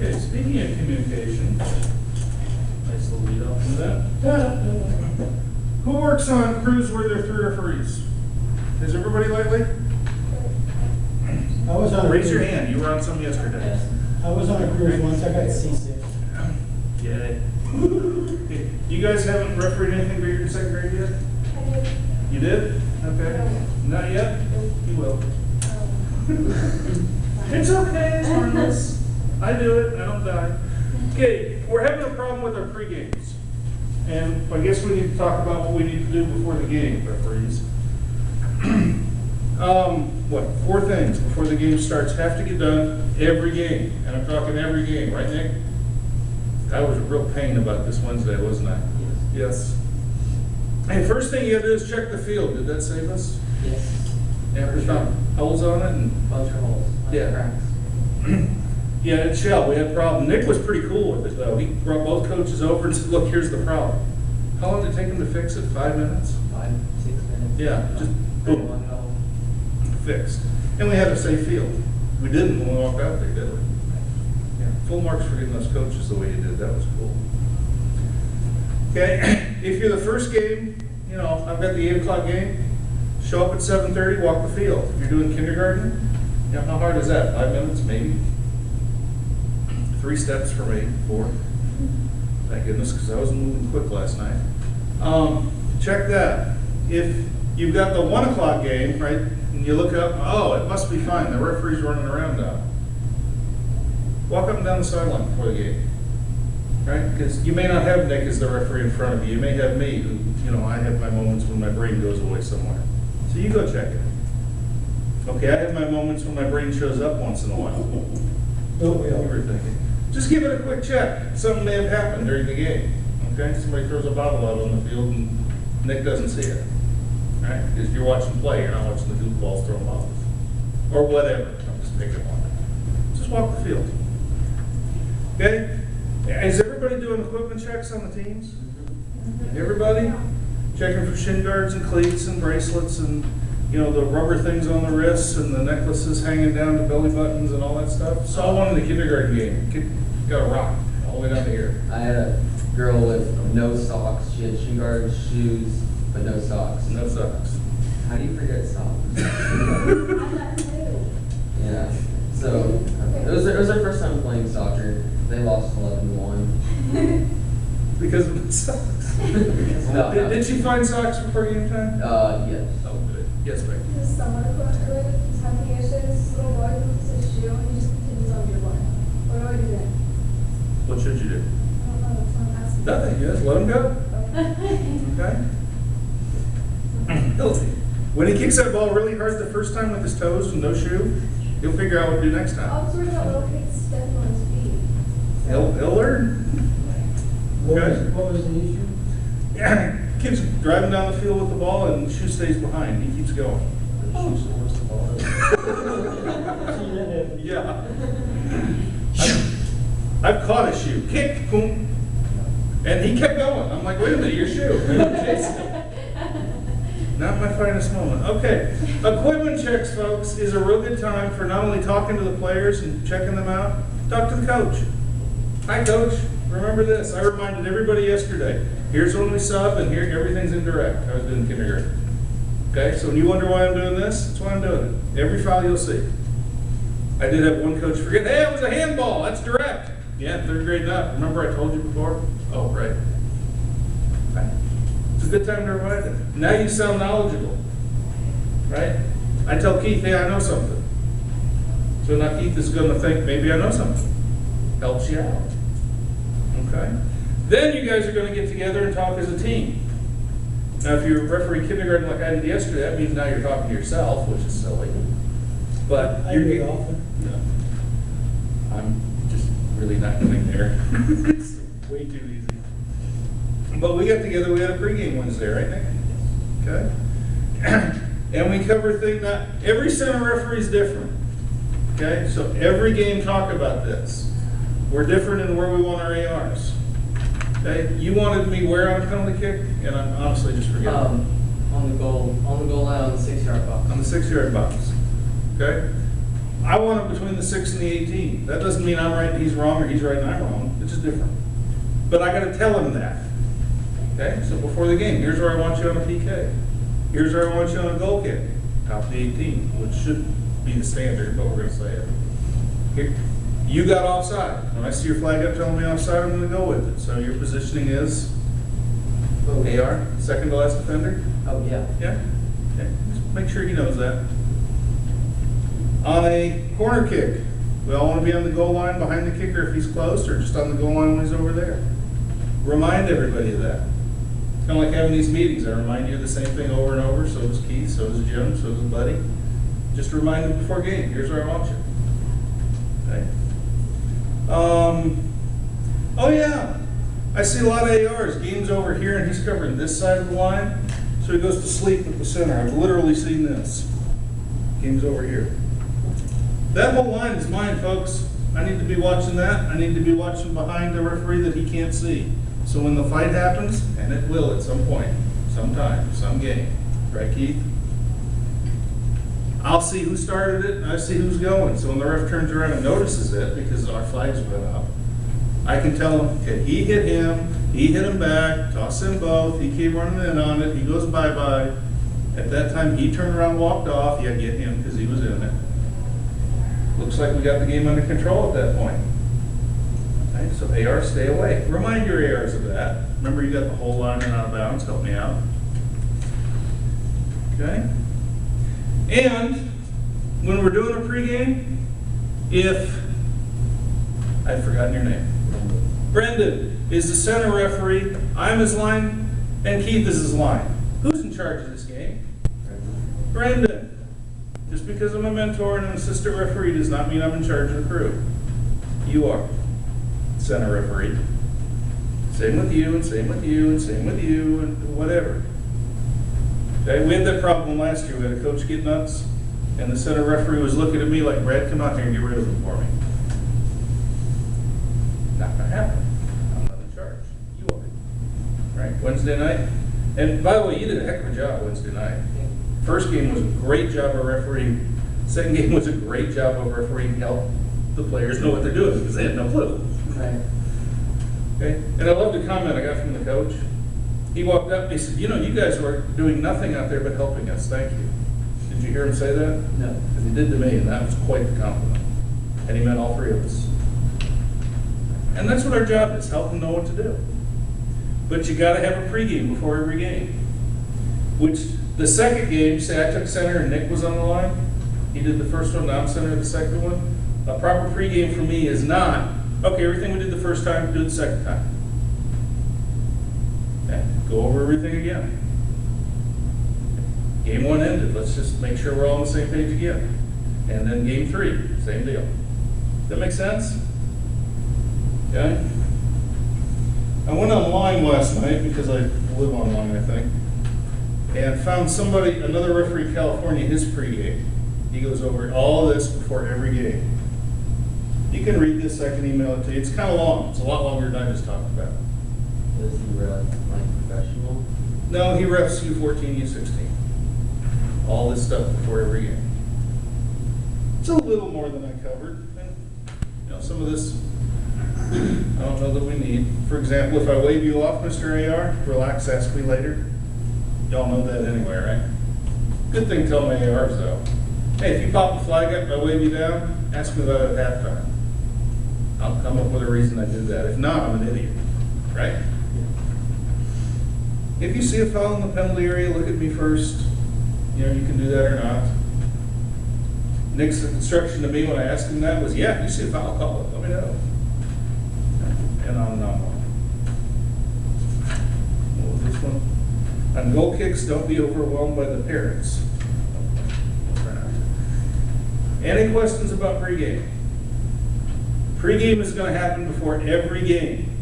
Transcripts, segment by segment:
Okay, speaking of communication, nice little lead off from that. Who works on crews where there are 3 referees? Is everybody lately? I was on a Raise your cruise. hand. You were on some yesterday. I was on a cruise once. I got seasick. Yay. You guys haven't refereed anything for your second grade yet? I did. You did? Okay. Not yet? You will. It's okay, it's harmless. I do it, I don't die. Okay, we're having a problem with our pre-games. And I guess we need to talk about what we need to do before the game, referees. 4 things before the game starts have to get done every game. And I'm talking every game, right, Nick? I was a real pain about this Wednesday, wasn't I? Yes. Hey, first thing you gotta do is check the field. Did that save us? Yes. Yeah, there's not holes on it and Bunch of holes. Yeah. Cracks. yeah, it shall. We had a problem. Nick was pretty cool with it though. He brought both coaches over and said, look, here's the problem. How long did it take him to fix it? 5 minutes? 5, 6 minutes. Yeah, just Boom. boom, fixed. And we had a safe field. We didn't when we walked out there, did we? Yeah, full marks for getting those coaches the way you did. That was cool. Okay, if you're the first game, you know, I've got the 8 o'clock game, show up at 7:30, walk the field. If you're doing kindergarten, you know, how hard is that? 5 minutes, maybe? 3 steps for me, 4. Thank goodness, because I was moving quick last night. Check that. If you've got the 1 o'clock game, right, and you look up, oh, it must be fine, the referee's running around now. Walk up and down the sideline before the game. Right? Because you may not have Nick as the referee in front of you. You may have me, who, you know, I have my moments when my brain goes away somewhere. So you go check it. Okay, I have my moments when my brain shows up once in a while. Don't we You all? were thinking. Just give it a quick check. Something may have happened during the game. Okay? Somebody throws a bottle out on the field and Nick doesn't see it. Right? Because you're watching play, you're not watching the goofballs throw bottles. Or whatever. I'm just picking one. Just walk the field. Okay? Is everybody doing equipment checks on the teams? Everybody? Checking for shin guards and cleats and bracelets and, you know, the rubber things on the wrists and the necklaces hanging down to belly buttons and all that stuff. Saw one in the kindergarten game. Kid got a rock all the way down to here. I had a girl with no socks. She had shin guards, shoes, but no socks. No socks. How do you forget socks? I'm not new. Yeah. So it was our first time playing soccer. They lost 11-1. Because of the socks. No, Did she find socks before game time? Yes. Oh, good. Yes, ma'am. This summer, he's having issues, little boy moves his shoe and he just continues on your line. What do I do then? What should you do? I don't know, it's not asking. Nothing. You just let him go. Okay? Guilty. When he kicks that ball really hard the first time with his toes and no shoe, he'll figure out what to do next time. I was worried about little kids stepping on his feet. He'll learn. Okay. What was the issue? Yeah, kid's driving down the field with the ball and the shoe stays behind. He keeps going. Yeah. I've caught a shoe. Kick, boom. And he kept going. I'm like, wait a minute, your shoe. Not my finest moment. Okay. Equipment checks, folks, is a real good time for not only talking to the players and checking them out, talk to the coach. Hi, coach. Remember this. I reminded everybody yesterday. Here's when we sub, and here everything's indirect. I was doing kindergarten. Okay, so when you wonder why I'm doing this, that's why I'm doing it. Every foul you'll see. I did have one coach forget, hey, it was a handball. That's direct. Yeah, 3rd grade not. Remember I told you before? Oh, right. Okay. It's a good time to remind them. Now you sound knowledgeable. Right? I tell Keith, hey, I know something. So now Keith is going to think, maybe I know something. Helps you out. Okay? Then you guys are going to get together and talk as a team. Now, if you're refereeing kindergarten like I did yesterday, that means now you're talking to yourself, which is silly. But I you're do it often. No. I'm just really not going there. It's way too easy. But we got together, we had a pregame Wednesday, right, Nick? Okay? And we cover things, not every center referee is different. Okay? So every game talk about this. We're different in where we want our ARs. Okay? You wanted me where on a penalty kick, and I'm honestly just forgetting. On the goal line on the 6-yard box. On the 6-yard box. Okay? I want it between the 6 and the 18. That doesn't mean I'm right and he's wrong, or he's right and I'm wrong. It's just different. But I gotta tell him that. Okay, so before the game, here's where I want you on a PK. Here's where I want you on a goal kick. Top of the 18, which should be the standard, but we're gonna say it. Here, you got offside. When I see your flag up telling me offside, I'm gonna go with it. So your positioning is AR, second to last defender? Oh, yeah. Yeah? Okay, just make sure he knows that. On a corner kick, we all want to be on the goal line behind the kicker if he's close, or just on the goal line when he's over there. Remind everybody of that. It's kind of like having these meetings. I remind you of the same thing over and over. So does Keith, so does Jim, so does Buddy. Just remind them before game. Here's where I want you. Okay. Oh yeah, I see a lot of ARs. Game's over here and he's covering this side of the line. So he goes to sleep at the center. I've literally seen this. Game's over here. That whole line is mine, folks. I need to be watching that. I need to be watching behind the referee that he can't see. So when the fight happens, and it will at some point, sometime, some game, right, Keith? I'll see who started it, and I see who's going. So when the ref turns around and notices it, because our flags went up, I can tell him, okay, he hit him back, toss them both, he came running in on it, he goes bye-bye. At that time, he turned around, walked off, yeah, get him, because he was in it. Looks like we got the game under control at that point. Okay, so AR, stay away. Remind your ARs of that. Remember, you got the whole line and out of bounds, help me out. Okay? And when we're doing a pregame, if, I've forgotten your name. Brendan is the center referee, I'm his line, and Keith is his line. Who's in charge of this game? Brendan. Just because I'm a mentor and an assistant referee does not mean I'm in charge of the crew. You are center referee. Same with you, and same with you, and same with you, and whatever. Okay, we had that problem last year. We had a coach get nuts, and the center referee was looking at me like, Brad, come out here and get rid of him for me. Not gonna happen. I'm not in charge. You are. Right? Wednesday night. And by the way, you did a heck of a job Wednesday night. First game was a great job of refereeing. Second game was a great job of refereeing. Help the players know what they're doing because they had no clue. Right. Okay. And I love the comment I got from the coach. He walked up and he said, "You know, you guys were doing nothing out there but helping us. Thank you." Did you hear him say that? No. Because he did to me, and that was quite the compliment. And he meant all three of us. And that's what our job is: help them know what to do. But you got to have a pregame before every game. Which the second game, say I took center and Nick was on the line. He did the first one, now I'm center of the second one. A proper pregame for me is not, okay, everything we did the first time, do it the second time. Okay, go over everything again. Game one ended, let's just make sure we're all on the same page again. And then game three, same deal. Does that make sense? Okay? I went online last night because I live online, I think, and found somebody, another referee in California, his pregame. He goes over all this before every game. You can read this, I can email it to you. It's kind of long. It's a lot longer than I just talked about. Does he ref like professional? No, he refs U14, U16. All this stuff before every game. It's a little more than I covered. And, you know, some of this, I don't know that we need. For example, if I wave you off, Mr. AR, relax, ask me later. Y'all know that anyway, right? Good thing to tell my ARs though. Hey, if you pop the flag up and I wave you down, ask me about it at halftime. I'll come up with a reason I did that. If not, I'm an idiot, right? If you see a foul in the penalty area, look at me first. You know, you can do that or not. Nick's instruction to me when I asked him that was, yeah, if you see a foul, call it. Let me know. And on and on. What was this one? On goal kicks, don't be overwhelmed by the parents. Any questions about pregame? Pregame is going to happen before every game.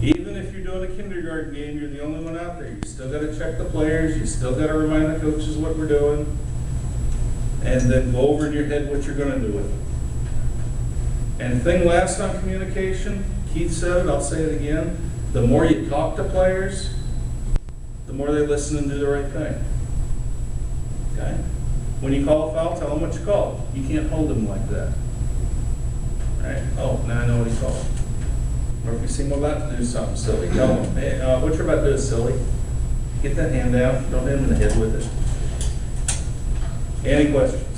Even if you're doing a kindergarten game, you're the only one out there. You still got to check the players. You still got to remind the coaches what we're doing. And then go over in your head what you're going to do with it. And thing last on communication, Keith said it, I'll say it again. The more you talk to players, the more they listen and do the right thing. Okay? When you call a foul, tell him what you called. You can't hold him like that. Right? Oh, now I know what he called. Or if you see him about to do something silly, tell him, hey, what you're about to do is silly. Get that hand down. Don't hit him in the head with it. Any questions?